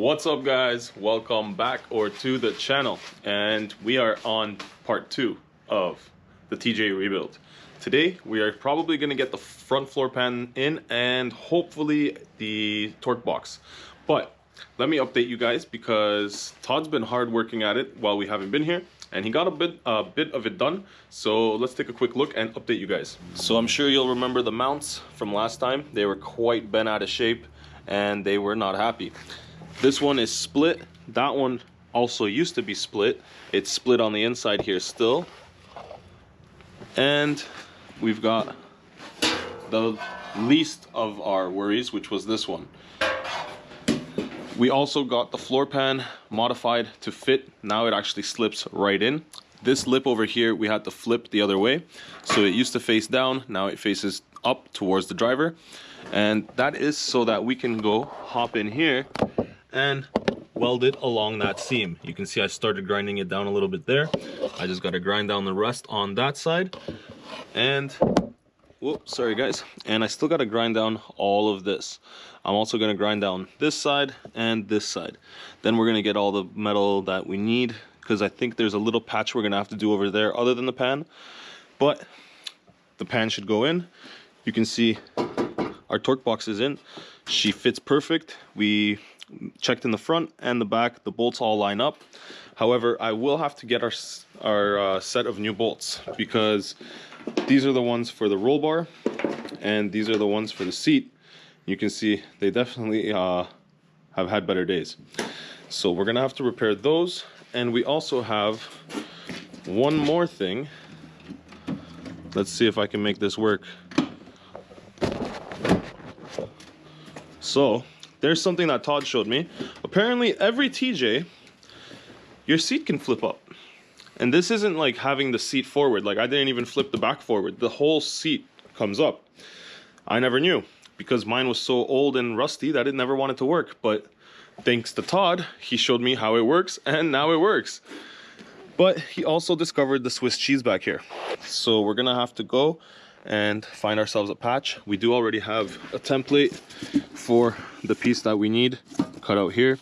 What's up, guys? Welcome back to the channel, and we are on part 2 of the TJ rebuild. Today we are probably going to get the front floor pan in and hopefully the torque box. But let me update you guys because Todd's been hard working at it while we haven't been here, and he got a bit of it done. So let's take a quick look and update you guys. So I'm sure you'll remember the mounts from last time. They were quite bent out of shape and they were not happy. This one is split. That one also used to be split. It's split on the inside here still. And we've got the least of our worries, which was this one. We also got the floor pan modified to fit. Now it actually slips right in. This lip over here, we had to flip the other way. So it used to face down, now it faces up towards the driver. And that is so that we can go hop in here and weld it along that seam. You can see I started grinding it down a little bit there. I just got to grind down the rest on that side. And whoops, sorry guys. And I still got to grind down all of this. I'm also going to grind down this side and this side. Then we're going to get all the metal that we need, because I think there's a little patch we're going to have to do over there other than the pan. But the pan should go in. You can see our torque box is in. She fits perfect. We checked in the front and the back. The bolts all line up. However, I will have to get our set of new bolts, because these are the ones for the roll bar and these are the ones for the seat. You can see they definitely have had better days. So we're gonna have to repair those. And we also have one more thing. Let's see if I can make this work. So there's something that Todd showed me. Apparently every TJ, your seat can flip up. And this isn't like having the seat forward. Like, I didn't even flip the back forward. The whole seat comes up. I never knew, because mine was so old and rusty that it never wanted to work. But thanks to Todd, he showed me how it works, and now it works. But he also discovered the Swiss cheese back here. So we're gonna have to go and find ourselves a patch. We do already have a template for the piece that we need cut out here.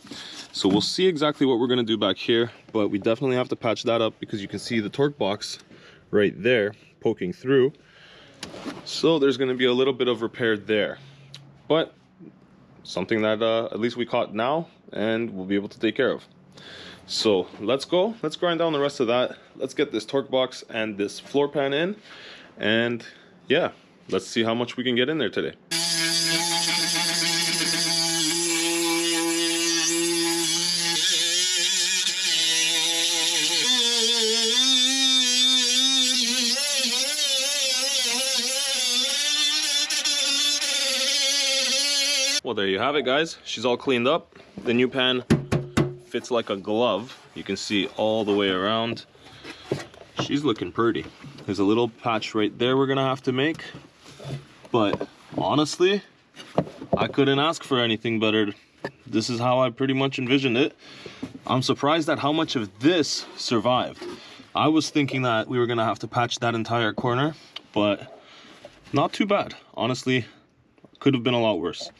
So we'll see exactly what we're gonna do back here, but we definitely have to patch that up, because you can see the torque box right there poking through. So there's gonna be a little bit of repair there, but something that at least we caught now and we'll be able to take care of. So let's go, let's grind down the rest of that. Let's get this torque box and this floor pan in, and yeah, let's see how much we can get in there today. Well, there you have it, guys. She's all cleaned up. The new pan fits like a glove. You can see all the way around. She's looking pretty. There's a little patch right there we're gonna have to make, but honestly, I couldn't ask for anything better. This is how I pretty much envisioned it. I'm surprised at how much of this survived. I was thinking that we were gonna have to patch that entire corner, but not too bad. Honestly, could have been a lot worse.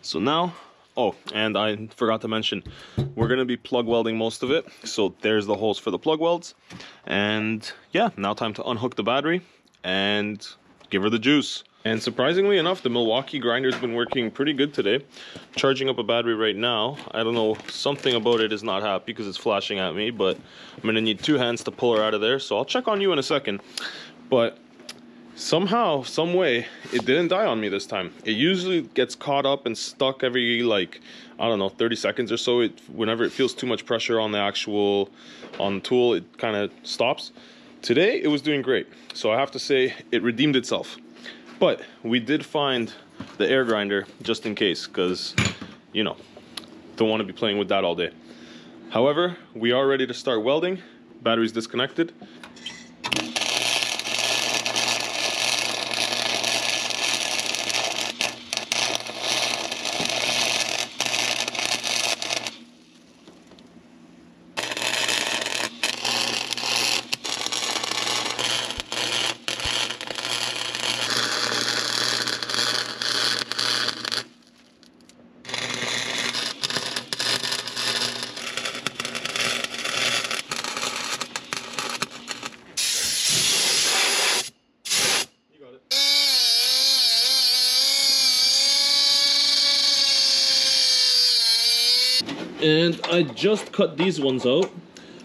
So now, oh, and I forgot to mention, we're gonna be plug welding most of it. So there's the holes for the plug welds. And yeah, now time to unhook the battery and give her the juice. And surprisingly enough, the Milwaukee grinder's been working pretty good today. Charging up a battery right now. I don't know, something about it is not happy because it's flashing at me, but I'm gonna need 2 hands to pull her out of there. So I'll check on you in a second. But somehow, some way, it didn't die on me this time. It usually gets caught up and stuck every, like, I don't know, 30 seconds or so. Whenever it feels too much pressure on the tool, it kind of stops. Today, it was doing great. So I have to say, it redeemed itself. But we did find the air grinder just in case, because, you know, don't want to be playing with that all day. However, we are ready to start welding. Battery's disconnected. And I just cut these ones out.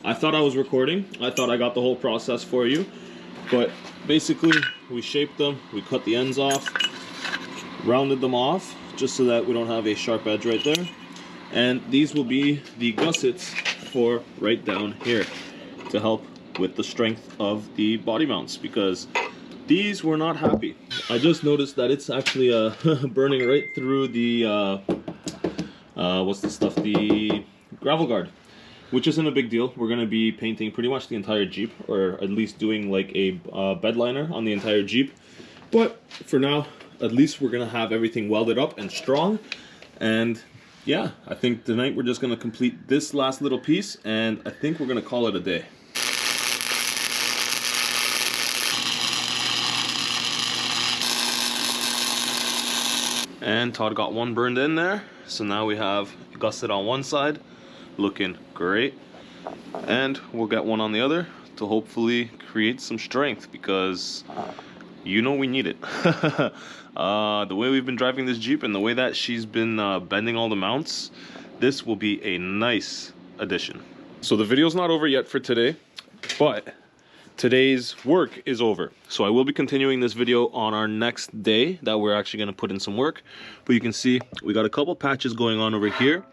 I thought I was recording. I thought I got the whole process for you. But basically, we shaped them, we cut the ends off, rounded them off, just so that we don't have a sharp edge right there. And these will be the gussets for right down here to help with the strength of the body mounts, because these were not happy. I just noticed that it's actually burning right through the what's the stuff, the gravel guard, which isn't a big deal. We're going to be painting pretty much the entire Jeep, or at least doing like a bed liner on the entire Jeep. But for now, at least we're going to have everything welded up and strong. And yeah, I think tonight we're just going to complete this last little piece, and I think we're going to call it a day. And Todd got one burned in there, so now we have gusset on one side, looking great, and we'll get one on the other to hopefully create some strength, because you know we need it. The way we've been driving this Jeep and the way that she's been bending all the mounts, this will be a nice addition. So the video's not over yet for today, but today's work is over. So I will be continuing this video on our next day that we're actually going to put in some work. But you can see we got a couple patches going on over here,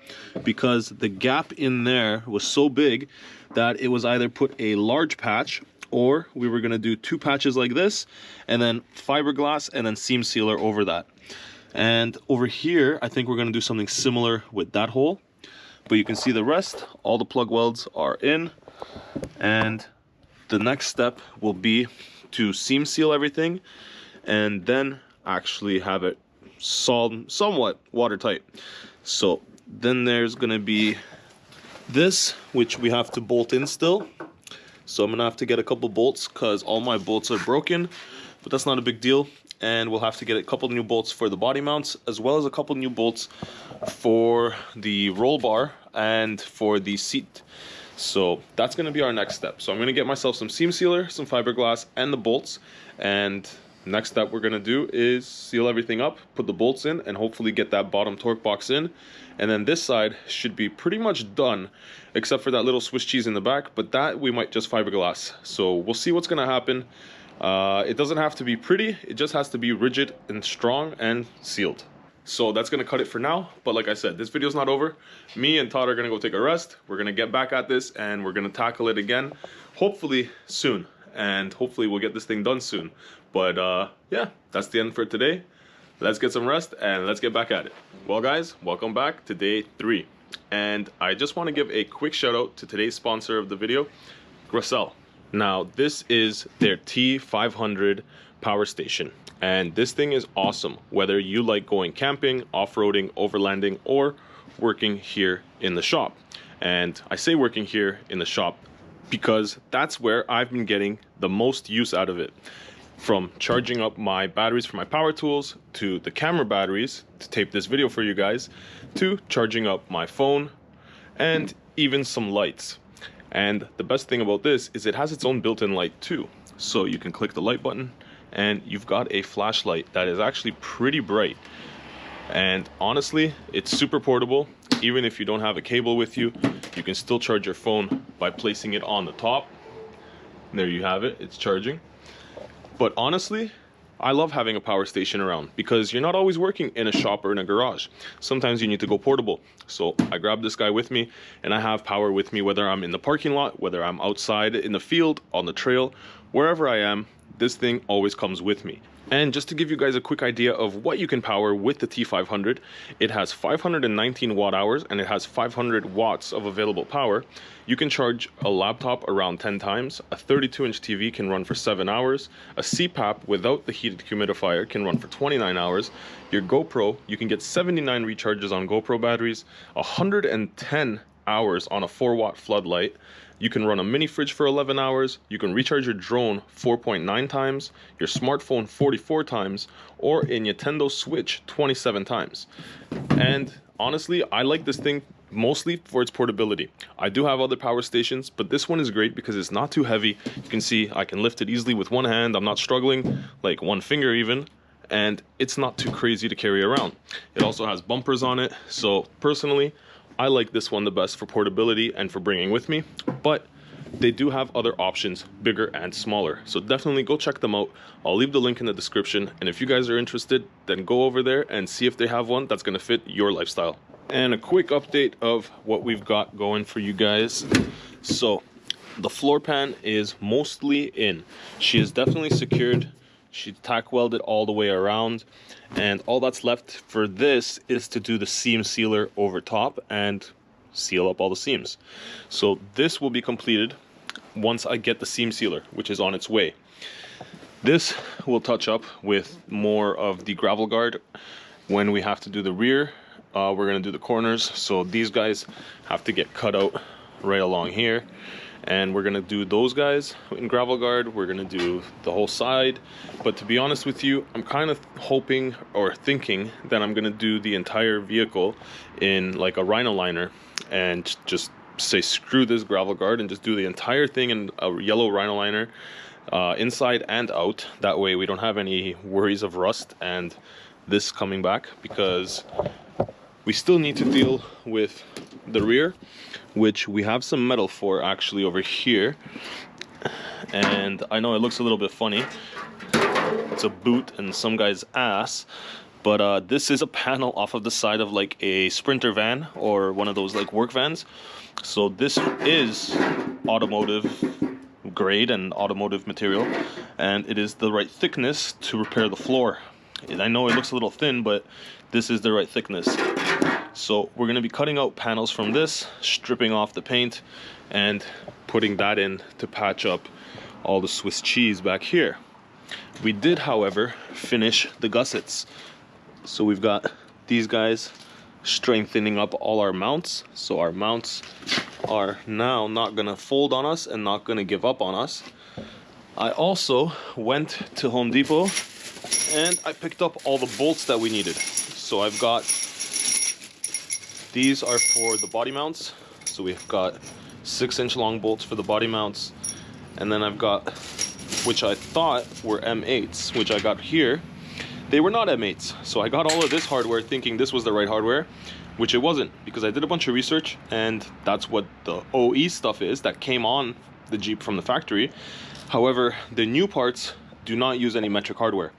because the gap in there was so big that it was either put a large patch, or we were going to do two patches like this and then fiberglass and then seam sealer over that. And over here I think we're going to do something similar with that hole. But you can see the rest, all the plug welds are in, and the next step will be to seam seal everything and then actually have it somewhat watertight. So then there's going to be this, which we have to bolt in still. So I'm going to have to get a couple bolts, because all my bolts are broken, but that's not a big deal. And we'll have to get a couple new bolts for the body mounts, as well as a couple new bolts for the roll bar and for the seat. So that's going to be our next step. So I'm going to get myself some seam sealer, some fiberglass, and the bolts. And next step we're going to do is seal everything up, put the bolts in, and hopefully get that bottom torque box in. And then this side should be pretty much done, except for that little Swiss cheese in the back, but that we might just fiberglass. So we'll see what's going to happen. It doesn't have to be pretty, it just has to be rigid and strong and sealed. So that's going to cut it for now. But like I said, this video's not over. Me and Todd are going to go take a rest. We're going to get back at this, and we're going to tackle it again, hopefully soon. And hopefully we'll get this thing done soon. But yeah, that's the end for today. Let's get some rest and let's get back at it. Well guys, welcome back to day 3. And I just want to give a quick shout out to today's sponsor of the video, GRECELL. Now this is their T500 power station. And this thing is awesome, whether you like going camping, off-roading, overlanding, or working here in the shop. And I say working here in the shop because that's where I've been getting the most use out of it. From charging up my batteries for my power tools, to the camera batteries to tape this video for you guys, to charging up my phone, and even some lights. And the best thing about this is it has its own built-in light too. So you can click the light button and you've got a flashlight that is actually pretty bright. And honestly, it's super portable. Even if you don't have a cable with you, you can still charge your phone by placing it on the top. There you have it, it's charging. But honestly, I love having a power station around, because you're not always working in a shop or in a garage. Sometimes you need to go portable. So I grab this guy with me, and I have power with me whether I'm in the parking lot, whether I'm outside in the field, on the trail, wherever I am. This thing always comes with me. And just to give you guys a quick idea of what you can power with the T500, it has 519 watt hours and it has 500 watts of available power. You can charge a laptop around 10 times, a 32-inch TV can run for 7 hours, a CPAP without the heated humidifier can run for 29 hours, your GoPro, you can get 79 recharges on GoPro batteries, 110 hours on a 4-watt floodlight. You can run a mini fridge for 11 hours, you can recharge your drone 4.9 times, your smartphone 44 times, or a Nintendo Switch 27 times. And honestly, I like this thing mostly for its portability. I do have other power stations, but this one is great because it's not too heavy. You can see I can lift it easily with one hand, I'm not struggling, like one finger even, and it's not too crazy to carry around. It also has bumpers on it, so personally, I like this one the best for portability and for bringing with me, but they do have other options, bigger and smaller. So definitely go check them out. I'll leave the link in the description. And if you guys are interested, then go over there and see if they have one that's gonna fit your lifestyle. And a quick update of what we've got going for you guys. So the floor pan is mostly in. She is definitely secured. She tack welded all the way around. And all that's left for this is to do the seam sealer over top and seal up all the seams. So this will be completed once I get the seam sealer, which is on its way. This will touch up with more of the gravel guard when we have to do the rear. We're going to do the corners, so these guys have to get cut out right along here, and we're going to do those guys in gravel guard. We're going to do the whole side, but to be honest with you, I'm kind of hoping or thinking that I'm going to do the entire vehicle in like a rhino liner and just say screw this gravel guard and just do the entire thing in a yellow rhino liner, inside and out. That way we don't have any worries of rust and this coming back, because we still need to deal with the rear, which we have some metal for actually over here. And I know it looks a little bit funny, it's a boot and some guy's ass, but this is a panel off of the side of like a Sprinter van or one of those like work vans. So this is automotive grade and automotive material, and it is the right thickness to repair the floor. And I know it looks a little thin, but this is the right thickness. So we're going to be cutting out panels from this, stripping off the paint, and putting that in to patch up all the Swiss cheese back here. We did, however, finish the gussets. So we've got these guys strengthening up all our mounts, so our mounts are now not gonna fold on us and not gonna give up on us. I also went to Home Depot and I picked up all the bolts that we needed. So I've got, these are for the body mounts, so we've got 6-inch long bolts for the body mounts, and then I've got, which I thought were M8s, which I got here. They were not M8s, so I got all of this hardware thinking this was the right hardware, which it wasn't, because I did a bunch of research and that's what the OE stuff is that came on the Jeep from the factory. However, the new parts do not use any metric hardware.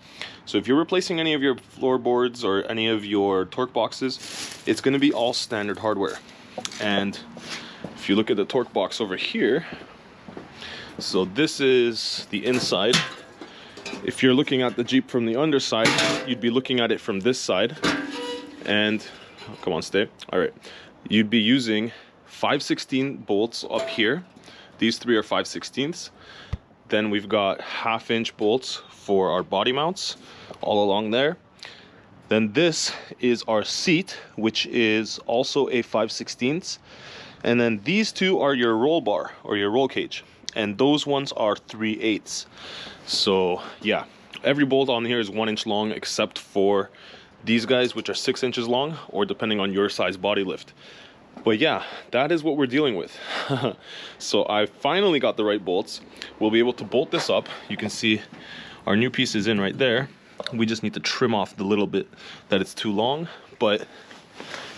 So if you're replacing any of your floorboards or any of your torque boxes, it's going to be all standard hardware. And if you look at the torque box over here, so this is the inside. If you're looking at the Jeep from the underside, you'd be looking at it from this side, and come on, stay. All right, you'd be using 5/16 bolts up here. These three are 5/16. Then we've got 1/2-inch bolts for our body mounts all along there. Then this is our seat, which is also a 5/16. And then these two are your roll bar or your roll cage, and those ones are 3/8. So yeah, every bolt on here is 1 inch long except for these guys, which are 6 inches long, or depending on your size body lift. But yeah, that is what we're dealing with. So I finally got the right bolts. We'll be able to bolt this up. You can see our new piece is in right there. We just need to trim off the little bit that it's too long, but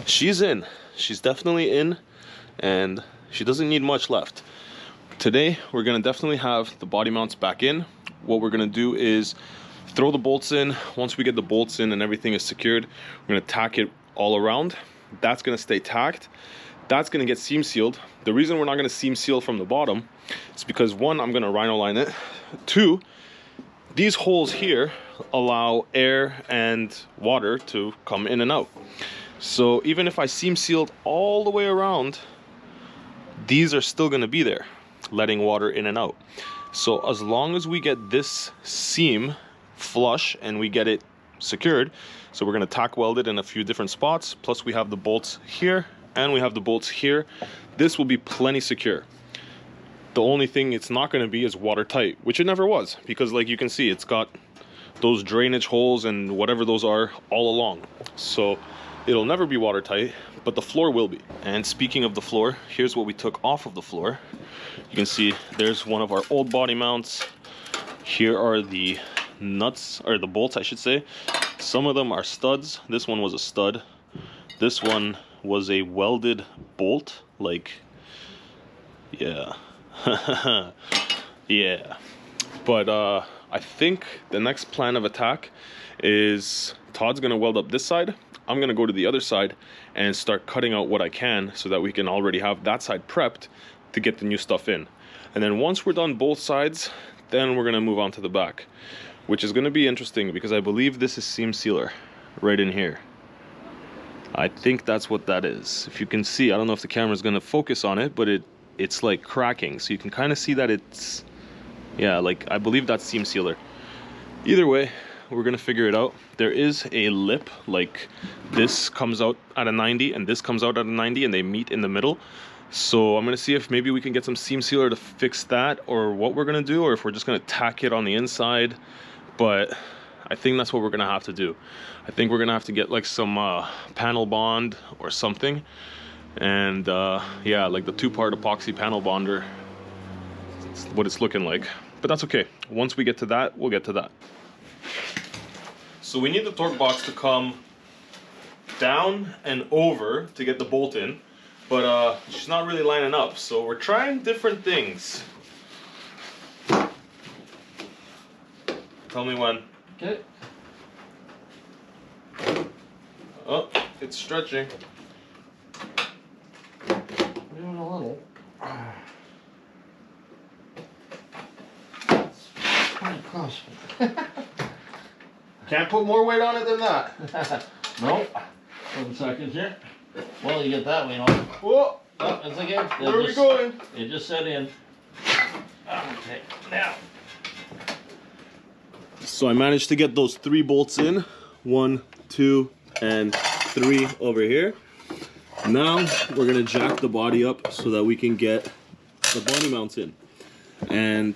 she's in. She's definitely in, and she doesn't need much left. Today, we're gonna definitely have the body mounts back in. What we're gonna do is throw the bolts in. Once we get the bolts in and everything is secured, we're gonna tack it all around. That's gonna stay tacked. That's gonna get seam sealed. The reason we're not gonna seam seal from the bottom is because, one, I'm gonna rhino line it. Two, these holes here allow air and water to come in and out. So even if I seam sealed all the way around, these are still gonna be there, letting water in and out. So as long as we get this seam flush and we get it secured, so we're gonna tack weld it in a few different spots, plus we have the bolts here and we have the bolts here, this will be plenty secure. The only thing it's not gonna be is watertight, which it never was, because like you can see, it's got those drainage holes and whatever those are all along. So it'll never be watertight, but the floor will be. And speaking of the floor, here's what we took off of the floor. You can see there's one of our old body mounts. Here are the nuts, or the bolts I should say. Some of them are studs. This one was a stud. This one was a welded bolt, like, yeah. Yeah. But I think the next plan of attack is Todd's gonna weld up this side. I'm gonna go to the other side and start cutting out what I can so that we can already have that side prepped to get the new stuff in. And then once we're done both sides, then we're gonna move on to the back, which is gonna be interesting because I believe this is seam sealer right in here. I think that's what that is. If you can see, I don't know if the camera's gonna focus on it, but it's like cracking. So you can kind of see that it's, yeah, like I believe that's seam sealer. Either way, we're gonna figure it out. There is a lip, like this comes out at a 90 and this comes out at a 90 and they meet in the middle. So I'm gonna see if maybe we can get some seam sealer to fix that, or what we're gonna do, or if we're just gonna tack it on the inside. But I think that's what we're gonna have to do. I think we're gonna have to get like some panel bond or something. And yeah, like the 2-part epoxy panel bonder. That's what it's looking like. But that's okay. Once we get to that, we'll get to that. So we need the torque box to come down and over to get the bolt in. But she's not really lining up. So we're trying different things. Tell me when. Okay. Oh, it's stretching. Doing a little. It's kind of costly. Can't put more weight on it than that. Nope. 1 second here. Well, you get that way on. Whoa! Oh, it's okay. Where are we going? It just set in. Okay, now. So I managed to get those 3 bolts in. 1, 2, and 3 over here. Now we're gonna jack the body up so that we can get the body mounts in. And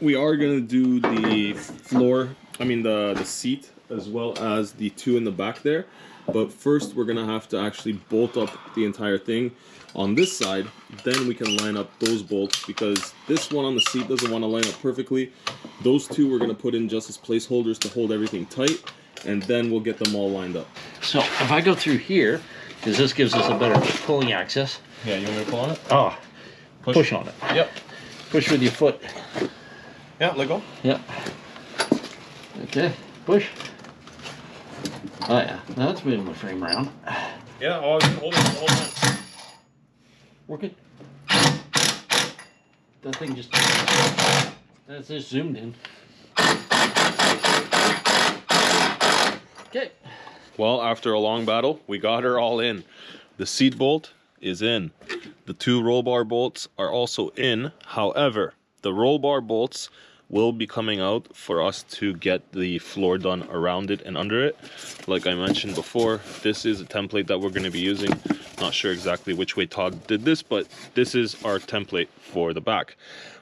we are gonna do the floor, I mean the seat, as well as the 2 in the back there. But first we're gonna have to actually bolt up the entire thing on this side. Then we can line up those bolts, because this one on the seat doesn't want to line up perfectly. Those 2 we're gonna put in just as placeholders to hold everything tight, and then we'll get them all lined up. So if I go through here, because this gives us a better pulling access. Yeah, you want me to pull on it? Oh, push on it. Yep. Push with your foot. Yeah, let go. Yep. Okay, push. Oh yeah, that's moving the frame around. Yeah, hold it the whole time. Work it. That thing just, that's just zoomed in. Okay. Well, after a long battle, we got her all in. The seat bolt is in. The 2 roll bar bolts are also in. However, the roll bar bolts will be coming out for us to get the floor done around it and under it. Like I mentioned before, this is a template that we're going to be using. Not sure exactly which way Todd did this, but this is our template for the back.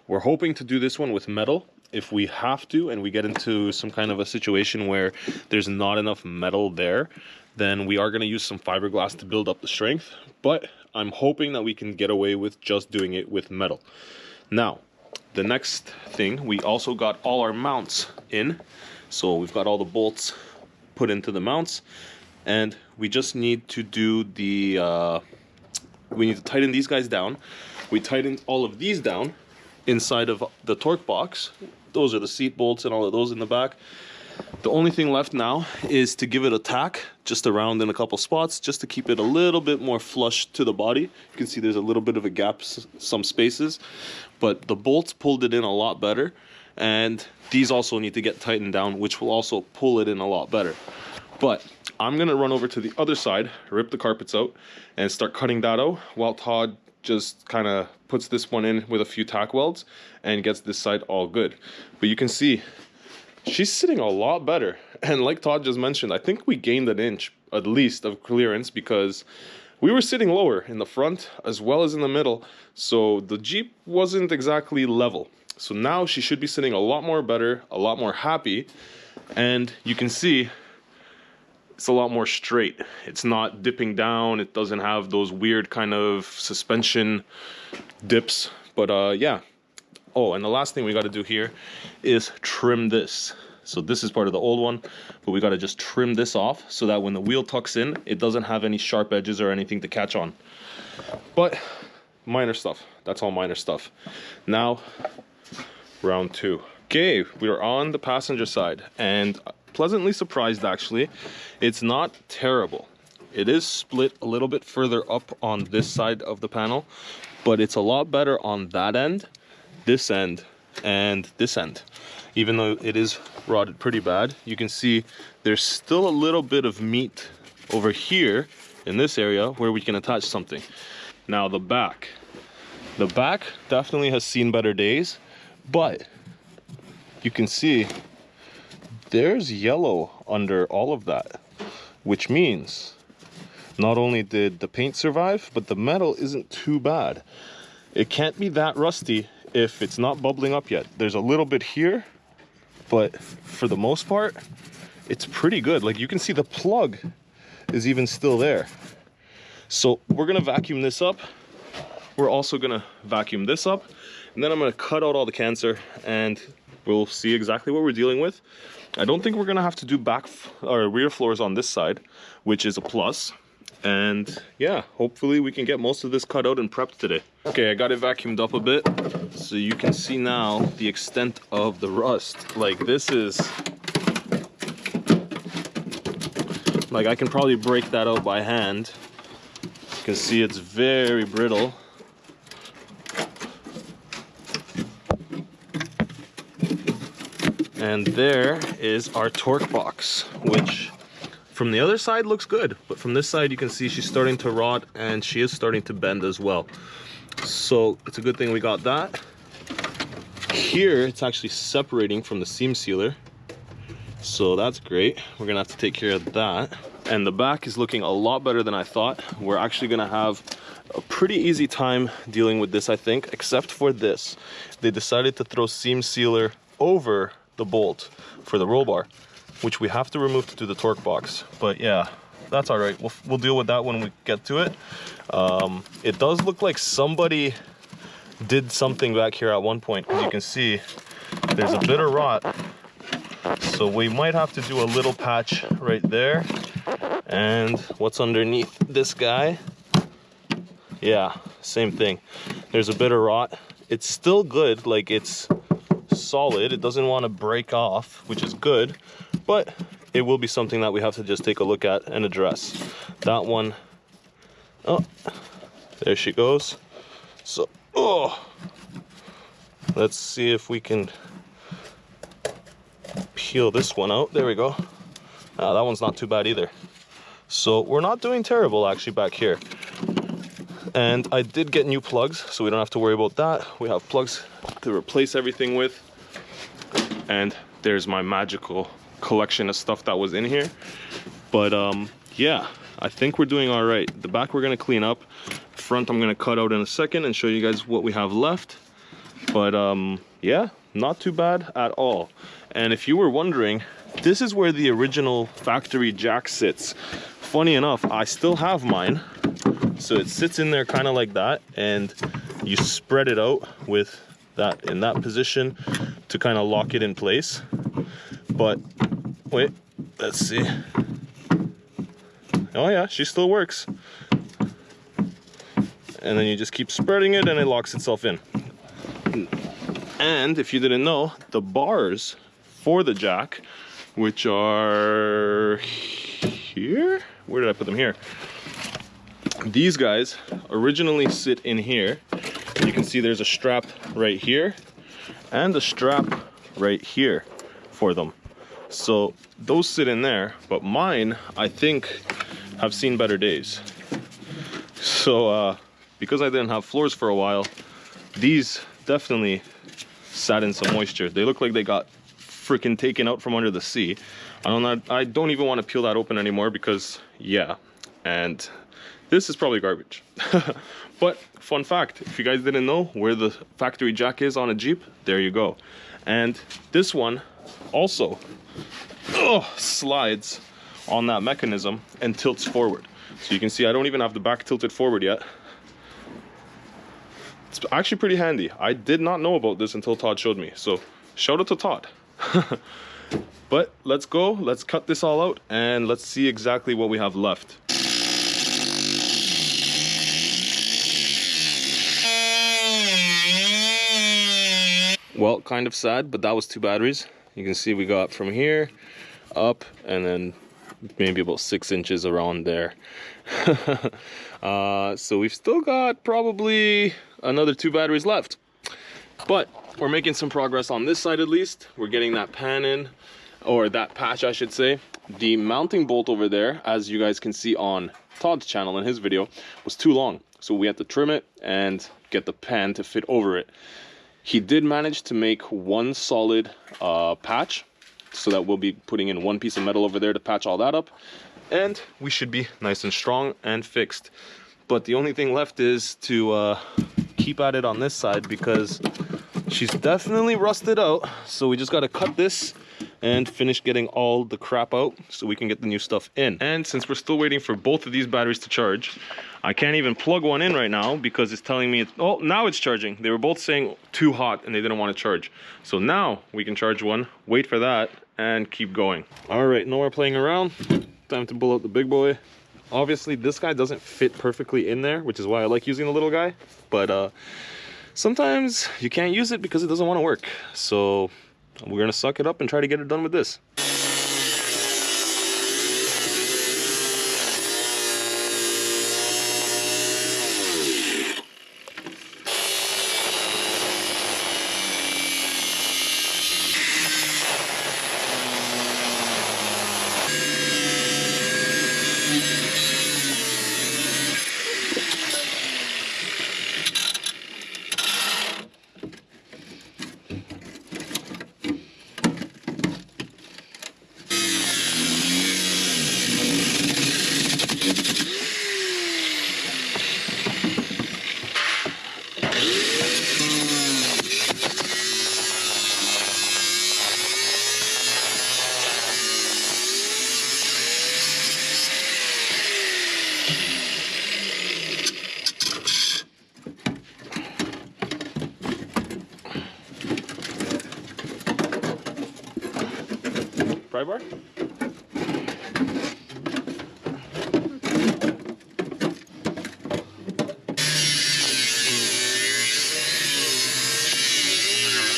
We're hoping to do this one with metal. If we have to, and we get into some kind of a situation where there's not enough metal there, then we are going to use some fiberglass to build up the strength. But I'm hoping that we can get away with just doing it with metal. Now, the next thing, we also got all our mounts in. So we've got all the bolts put into the mounts, and we just need to do the, we need to tighten these guys down. We tightened all of these down inside of the torque box. Those are the seat bolts and all of those in the back. The only thing left now is to give it a tack just around in a couple spots, just to keep it a little bit more flush to the body. You can see there's a little bit of a gap, some spaces, but the bolts pulled it in a lot better, and these also need to get tightened down, which will also pull it in a lot better. But I'm gonna run over to the other side, rip the carpets out, and start cutting that out while Todd just kind of puts this one in with a few tack welds and gets this side all good. But you can see she's sitting a lot better, and like Todd just mentioned, I think we gained an inch at least of clearance, because we were sitting lower in the front as well as in the middle, so the Jeep wasn't exactly level. So now she should be sitting a lot more better, a lot more happy, and you can see it's a lot more straight. It's not dipping down, it doesn't have those weird kind of suspension dips. But yeah. Oh, and the last thing we got to do here is trim this. So this is part of the old one, but we got to just trim this off so that when the wheel tucks in, it doesn't have any sharp edges or anything to catch on. But minor stuff. That's all minor stuff. Now, round 2. Okay, we're on the passenger side, and pleasantly surprised actually. It's not terrible. It is split a little bit further up on this side of the panel, but it's a lot better on that end, this end, and this end. Even though it is rotted pretty bad, you can see there's still a little bit of meat over here in this area where we can attach something. Now the back definitely has seen better days, but you can see there's yellow under all of that, which means not only did the paint survive, but the metal isn't too bad. It can't be that rusty if it's not bubbling up yet. There's a little bit here, but for the most part, it's pretty good. Like you can see the plug is even still there. So we're gonna vacuum this up. We're also gonna vacuum this up, and then I'm gonna cut out all the cancer and we'll see exactly what we're dealing with. I don't think we're gonna have to do back or rear floors on this side, which is a plus. And yeah, hopefully we can get most of this cut out and prepped today. Okay, I got it vacuumed up a bit, so you can see now the extent of the rust. Like this is, like I can probably break that out by hand. You can see it's very brittle. And there is our torque box, which from the other side looks good, but from this side you can see she's starting to rot and she is starting to bend as well. So it's a good thing we got that. Here it's actually separating from the seam sealer, so that's great. We're gonna have to take care of that. And the back is looking a lot better than I thought. We're actually gonna have a pretty easy time dealing with this, I think, except for this. They decided to throw seam sealer over the bolt for the roll bar, which we have to remove to do the torque box. But yeah, that's all right. We'll deal with that when we get to it. It does look like somebody did something back here at one point, because you can see there's a bit of rot. So we might have to do a little patch right there. And what's underneath this guy? Yeah, same thing. There's a bit of rot. It's still good, like it's solid. It doesn't want to break off, which is good, but it will be something that we have to just take a look at and address. That one, oh, there she goes. So, oh, let's see if we can peel this one out. There we go. That one's not too bad either. So we're not doing terrible actually back here. And I did get new plugs, so we don't have to worry about that. We have plugs to replace everything with. And there's my magical collection of stuff that was in here. But yeah, I think we're doing all right. The back we're gonna clean up. Front I'm gonna cut out in a second and show you guys what we have left. But yeah, not too bad at all. And if you were wondering, this is where the original factory jack sits. Funny enough, I still have mine. So it sits in there kind of like that, and you spread it out with that in that position to kind of lock it in place. But wait, let's see. Oh yeah, she still works. And then you just keep spreading it and it locks itself in. And if you didn't know, the bars for the jack, which are here, where did I put them? Here. These guys originally sit in here. You can see there's a strap right here and a strap right here for them. So those sit in there, but mine, I think, have seen better days. So because I didn't have floors for a while, these definitely sat in some moisture. They look like they got freaking taken out from under the sea. I don't even want to peel that open anymore because, yeah, and this is probably garbage. But fun fact, if you guys didn't know where the factory jack is on a Jeep, there you go. And this one also slides on that mechanism and tilts forward. So you can see I don't even have the back tilted forward yet. It's actually pretty handy. I did not know about this until Todd showed me. So shout out to Todd. But let's go, let's cut this all out and let's see exactly what we have left. Well, kind of sad, but that was 2 batteries. You can see we got from here up and then maybe about 6 inches around there. So we've still got probably another 2 batteries left, but we're making some progress on this side. At least we're getting that pan in, or that patch I should say. The mounting bolt over there, as you guys can see on Todd's channel in his video, was too long, so we had to trim it and get the pan to fit over it. He did manage to make one solid patch, so that we'll be putting in 1 piece of metal over there to patch all that up, and we should be nice and strong and fixed. But the only thing left is to keep at it on this side, because she's definitely rusted out. So we just got to cut this and finish getting all the crap out so we can get the new stuff in. And since we're still waiting for both of these batteries to charge, I can't even plug one in right now because it's telling me, oh, now it's charging. They were both saying too hot and they didn't want to charge. So now we can charge one, wait for that, and keep going. All right, no more playing around. Time to pull out the big boy. Obviously, this guy doesn't fit perfectly in there, which is why I like using the little guy. But sometimes you can't use it because it doesn't want to work. So we're gonna suck it up and try to get it done with this. Pry bar?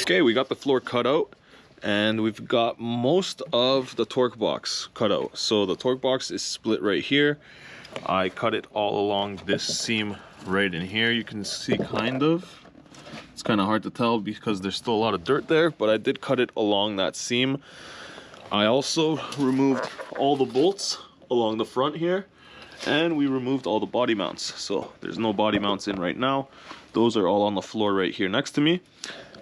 Okay, we got the floor cut out and we've got most of the torque box cut out. So the torque box is split right here. I cut it all along this seam right in here. You can see kind of. It's kind of hard to tell because there's still a lot of dirt there, but I did cut it along that seam. I also removed all the bolts along the front here, and we removed all the body mounts. So there's no body mounts in right now. Those are all on the floor right here next to me.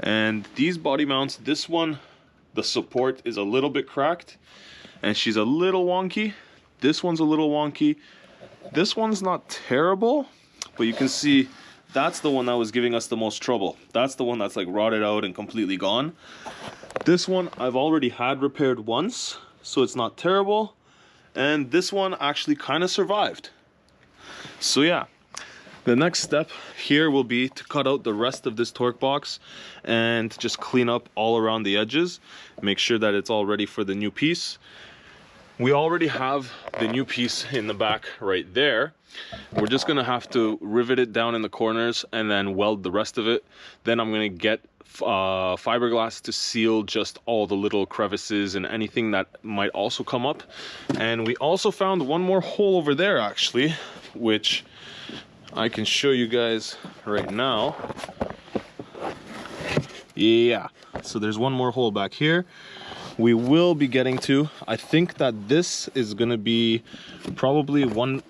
And these body mounts, this one, the support is a little bit cracked and she's a little wonky. This one's a little wonky. This one's not terrible, but you can see that's the one that was giving us the most trouble. That's the one that's like rotted out and completely gone. This one I've already had repaired once, so it's not terrible. And this one actually kind of survived. So yeah, the next step here will be to cut out the rest of this torque box and just clean up all around the edges. Make sure that it's all ready for the new piece. We already have the new piece in the back right there. We're just gonna have to rivet it down in the corners and then weld the rest of it. Then I'm gonna get fiberglass to seal just all the little crevices and anything that might also come up. And we also found one more hole over there actually, which I can show you guys right now. Yeah, so there's one more hole back here. We will be getting to, I think that this is going to be probably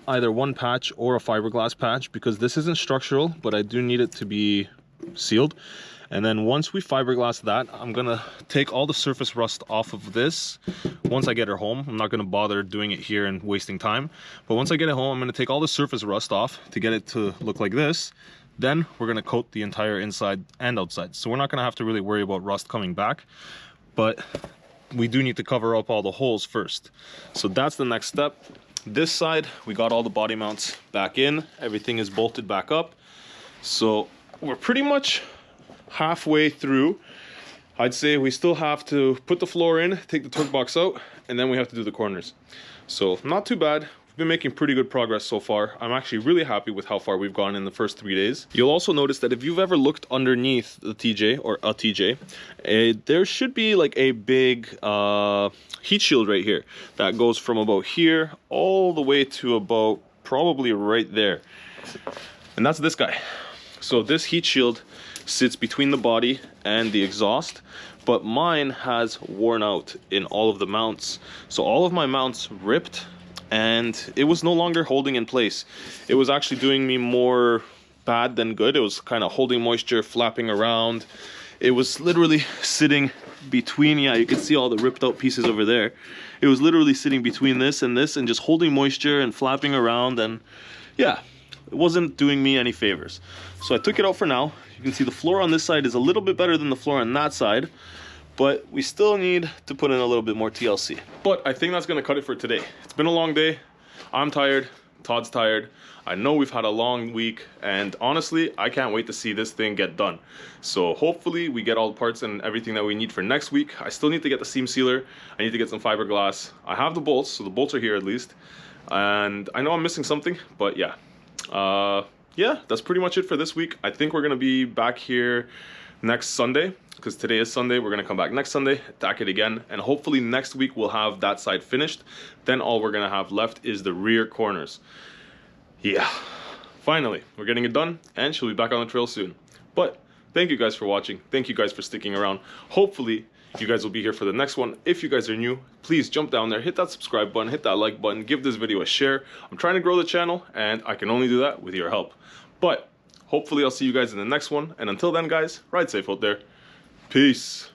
either one patch or a fiberglass patch, because this isn't structural, but I do need it to be sealed. And then once we fiberglass that, I'm gonna take all the surface rust off of this. Once I get her home, I'm not gonna bother doing it here and wasting time. But once I get it home, I'm gonna take all the surface rust off to get it to look like this. Then we're gonna coat the entire inside and outside. So we're not gonna have to really worry about rust coming back, but we do need to cover up all the holes first. So that's the next step. This side, we got all the body mounts back in. Everything is bolted back up. So we're pretty much halfway through. I'd say we still have to put the floor in, take the torque box out, and then we have to do the corners. So not too bad. We've been making pretty good progress so far. I'm actually really happy with how far we've gone in the first 3 days. You'll also notice that if you've ever looked underneath the TJ or a TJ, there should be like a big heat shield right here that goes from about here all the way to about probably right there. And that's this guy. So this heat shield sits between the body and the exhaust, but mine has worn out in all of the mounts. So all of my mounts ripped and it was no longer holding in place. It was actually doing me more bad than good. It was kind of holding moisture, flapping around. It was literally sitting between, yeah, you can see all the ripped out pieces over there. It was literally sitting between this and just holding moisture and flapping around, and yeah, it wasn't doing me any favors. So I took it out for now. You can see the floor on this side is a little bit better than the floor on that side, but we still need to put in a little bit more TLC. But I think that's gonna cut it for today. It's been a long day. I'm tired, Todd's tired. I know we've had a long week, and honestly, I can't wait to see this thing get done. So hopefully we get all the parts and everything that we need for next week. I still need to get the seam sealer. I need to get some fiberglass. I have the bolts, so the bolts are here at least. And I know I'm missing something, but yeah. Yeah, that's pretty much it for this week. I think we're gonna be back here next Sunday, because today is Sunday. We're gonna come back next Sunday, attack it again, and hopefully next week we'll have that side finished. Then all we're gonna have left is the rear corners. Yeah, finally, we're getting it done, and she'll be back on the trail soon. But thank you guys for watching. Thank you guys for sticking around. Hopefully you guys will be here for the next one. If you guys are new, please jump down there, hit that subscribe button, hit that like button, give this video a share. I'm trying to grow the channel, and I can only do that with your help. But hopefully I'll see you guys in the next one, and until then guys, ride safe out there. Peace.